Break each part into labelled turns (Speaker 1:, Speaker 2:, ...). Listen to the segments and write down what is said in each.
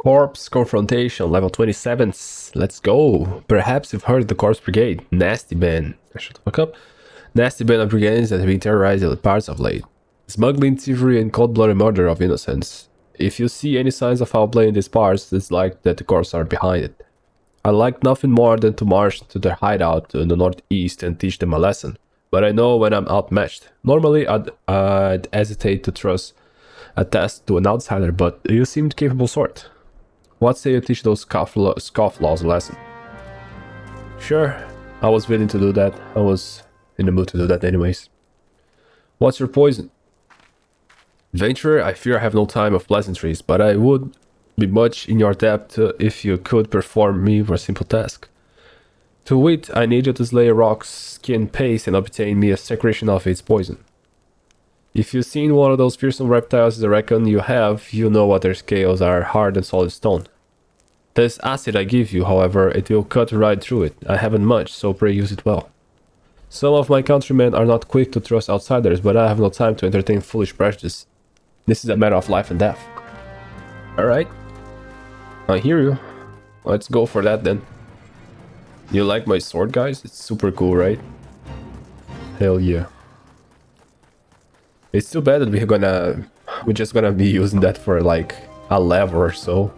Speaker 1: Corpse Confrontation, level 27. Let's go. Perhaps you've heard of the Corpse Brigade. Nasty band. Shut the fuck up. Nasty band of brigands that have been terrorizing the parts of late. Smuggling, thievery, and cold-blooded murder of innocents. If you see any signs of foul play in these parts, it's like that the Corps are behind it. I like nothing more than to march to their hideout in the northeast and teach them a lesson. But I know when I'm outmatched. Normally, I'd hesitate to trust a test to an outsider, but you seemed capable sort. What say you teach those scofflaws a lesson? Sure, I was willing to do that. I was in the mood to do that anyways. What's your poison? Venturer, I fear I have no time of pleasantries, but I would be much in your debt if you could perform me for a simple task. To wit, I need you to slay a rock's skin paste and obtain me a secretion of its poison. If you've seen one of those fearsome reptiles I reckon you have, you know what their scales are, hard and solid stone. This acid I give you, however, it will cut right through it. I haven't much, so pray use it well. Some of my countrymen are not quick to trust outsiders, but I have no time to entertain foolish prejudice. This is a matter of life and death. Alright. I hear you. Let's go for that then. You like my sword, guys? It's super cool, right? Hell yeah. It's too bad that we're just gonna be using that for like a level or so.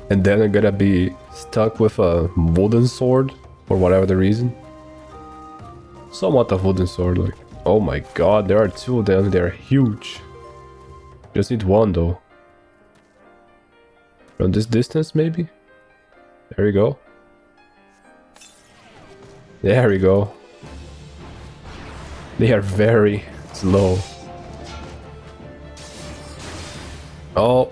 Speaker 1: And then I'm gonna be stuck with a wooden sword for whatever the reason. Somewhat a wooden sword, like. Oh my god, there are two of them, they're huge. Just need one though. From this distance maybe? There we go. There we go. They are very slow. Oh.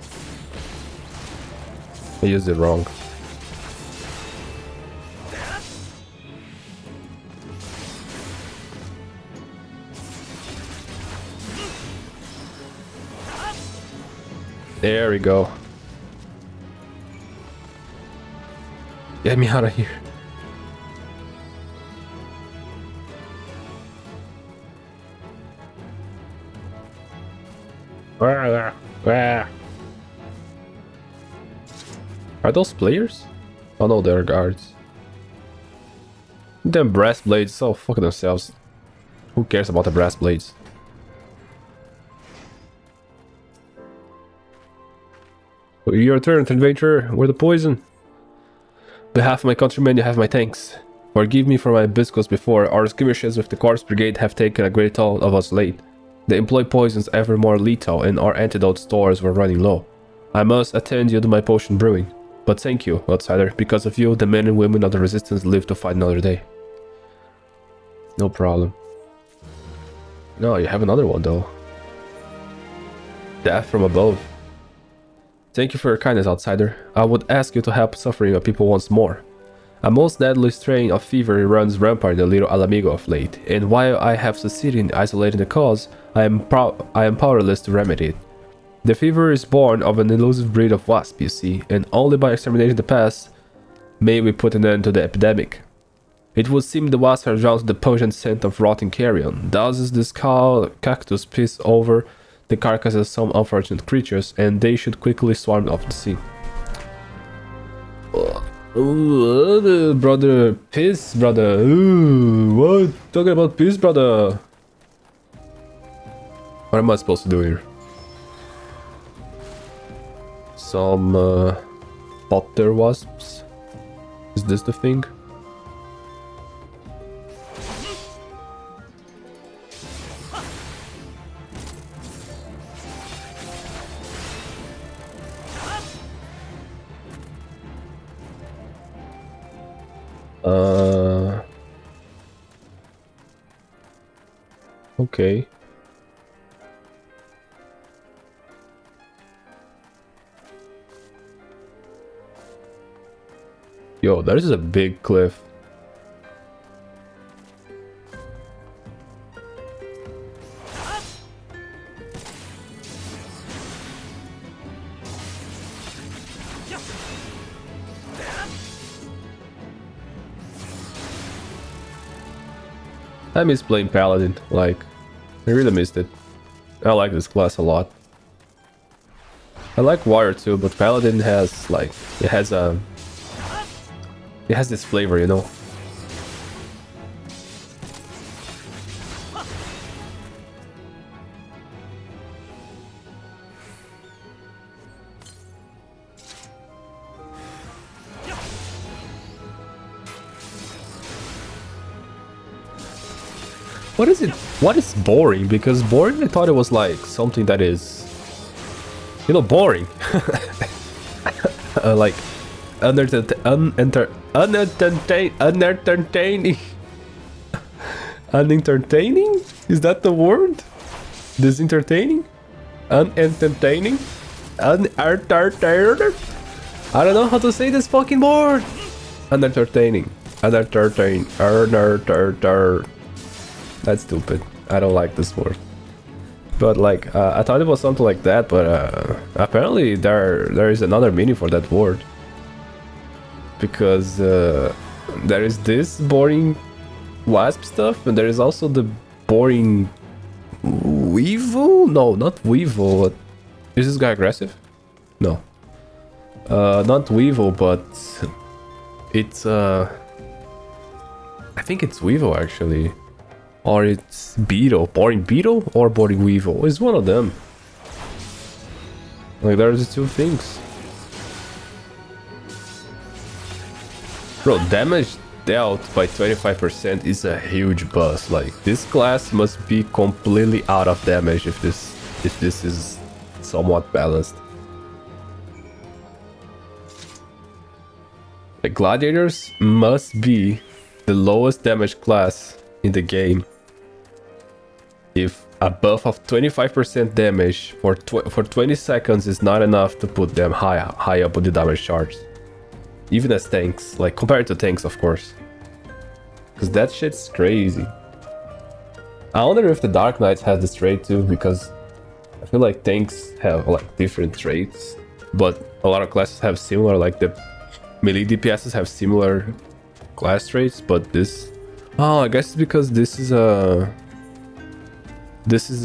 Speaker 1: I used it wrong. There we go. Get me out of here. Are those players? Oh no, they're guards. Them brass blades, so fuck themselves. Who cares about the brass blades? Your turn, adventurer. We're the poison. On behalf of my countrymen, you have my thanks. Forgive me for my biscuits before. Our skirmishes with the Corpse Brigade have taken a great toll of us late. They employ poisons ever more lethal, and our antidote stores were running low. I must attend you to my potion brewing. But thank you, outsider. Because of you, the men and women of the resistance live to fight another day. No problem. No, you have another one though. Death from above. Thank you for your kindness, outsider. I would ask you to help suffering people once more. A most deadly strain of fever runs rampant in the little Alamigo of late, and while I have succeeded in isolating the cause, I am powerless to remedy it. The fever is born of an elusive breed of wasp, you see, and only by exterminating the pest may we put an end to the epidemic. It would seem the wasps are drawn to the pungent scent of rotting carrion. Thousands the skull cactus piss over the carcasses of some unfortunate creatures, and they should quickly swarm off the sea. Ooh, brother, piss, brother. Ooh, what? Talking about piss, brother. What am I supposed to do here? Some potter wasps. Is this the thing? Okay. Yo, that is a big cliff. I miss playing Paladin, like, I really missed it. I like this class a lot. I like Warrior too, but Paladin has like it has this flavor, you know. What is it? What is boring? Because boring, I thought it was like something that is, you know, boring. Like unentertaining. Unentertaining? Is that the word? Disentertaining? Unentertaining? Unentertaining? I don't know how to say this fucking word. Unentertaining. Unentertaining. Unentertaining. That's stupid. I don't like this word. But like, I thought it was something like that, but apparently there is another meaning for that word. Because there is this boring wasp stuff, and there is also the boring weevil? No, not weevil. Is this guy aggressive? No. Not weevil, but it's I think it's weevil actually. Or it's beetle. Boring beetle or boring weevil? It's one of them. Like, there's the two things. Bro, damage dealt by 25% is a huge bust. Like, this class must be completely out of damage if this is somewhat balanced. The gladiators must be the lowest damage class in the game. If a buff of 25% damage for 20 seconds is not enough to put them high up on the damage charts. Even as tanks, like compared to tanks, of course. Because that shit's crazy. I wonder if the Dark Knights has this trait too, because I feel like tanks have like different traits, but a lot of classes have similar, like the melee DPSs have similar class traits, but this... Oh, I guess it's because this is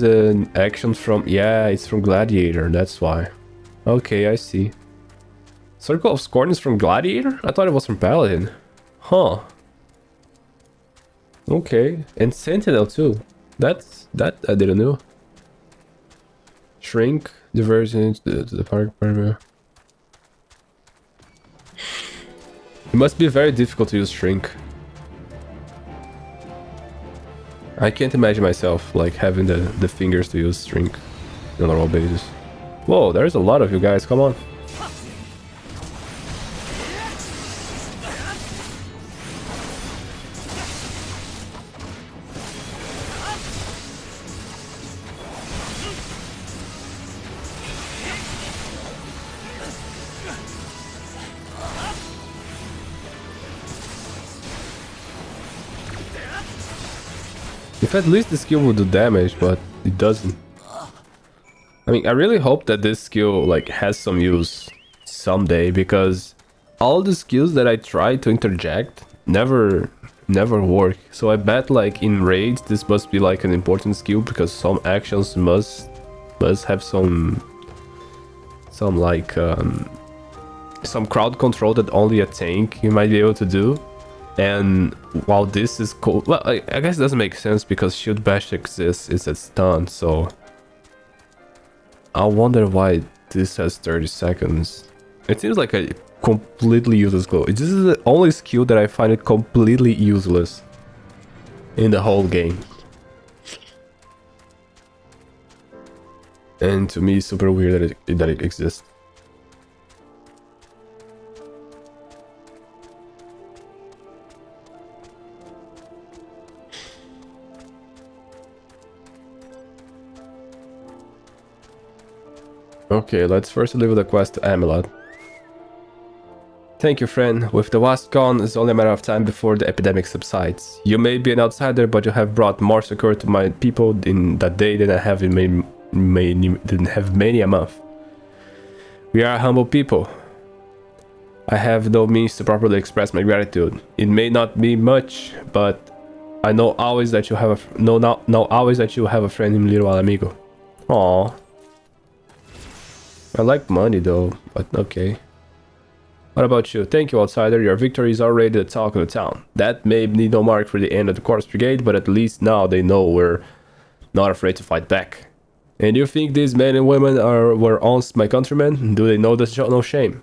Speaker 1: an action from... Yeah, it's from Gladiator, that's why. Okay, I see. Circle of Scorn is from Gladiator? I thought it was from Paladin. Huh. Okay, and Sentinel too. That I didn't know. Shrink, diversion to the park. It must be very difficult to use Shrink. I can't imagine myself like having the fingers to use Shrink on a normal basis. Whoa, there's a lot of you guys, come on. If at least the skill would do damage, but it doesn't. I mean, I really hope that this skill like has some use someday, because all the skills that I try to interject never work. So I bet like in raids this must be like an important skill, because some actions must have some like some crowd control that only a tank you might be able to do. And while this is cool, well, I guess it doesn't make sense because Shield Bash exists, it's a stun, so I wonder why this has 30 seconds. It seems like a completely useless skill. This is the only skill that I find it completely useless in the whole game. And to me, it's super weird that it exists. Okay, let's first deliver the quest to Amelot. Thank you, friend. With the wasp gone, it's only a matter of time before the epidemic subsides. You may be an outsider, but you have brought more security to my people in that day than I have in many a month. We are a humble people. I have no means to properly express my gratitude. It may not be much, but I know always that you have a friend in little amigo. Aww. I like money though, but okay. What about you? Thank you, outsider. Your victory is already the talk of the town. That may need no mark for the end of the Corpse Brigade, but at least now they know we're not afraid to fight back. And you think these men and women were once my countrymen? Do they know there's no shame?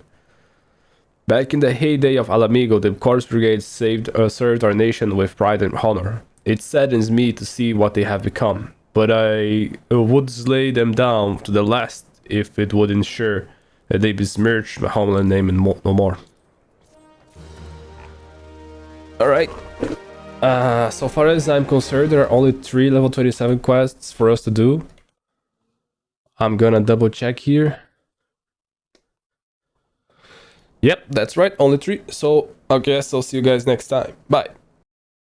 Speaker 1: Back in the heyday of Alamigo, the Corpse Brigade served our nation with pride and honor. It saddens me to see what they have become, but I would slay them down to the last if it would ensure that they besmirch my homeland name and no more. Alright. So far as I'm concerned, there are only 3 level 27 quests for us to do. I'm gonna double check here. Yep, that's right, only 3. So I guess I'll see you guys next time. Bye.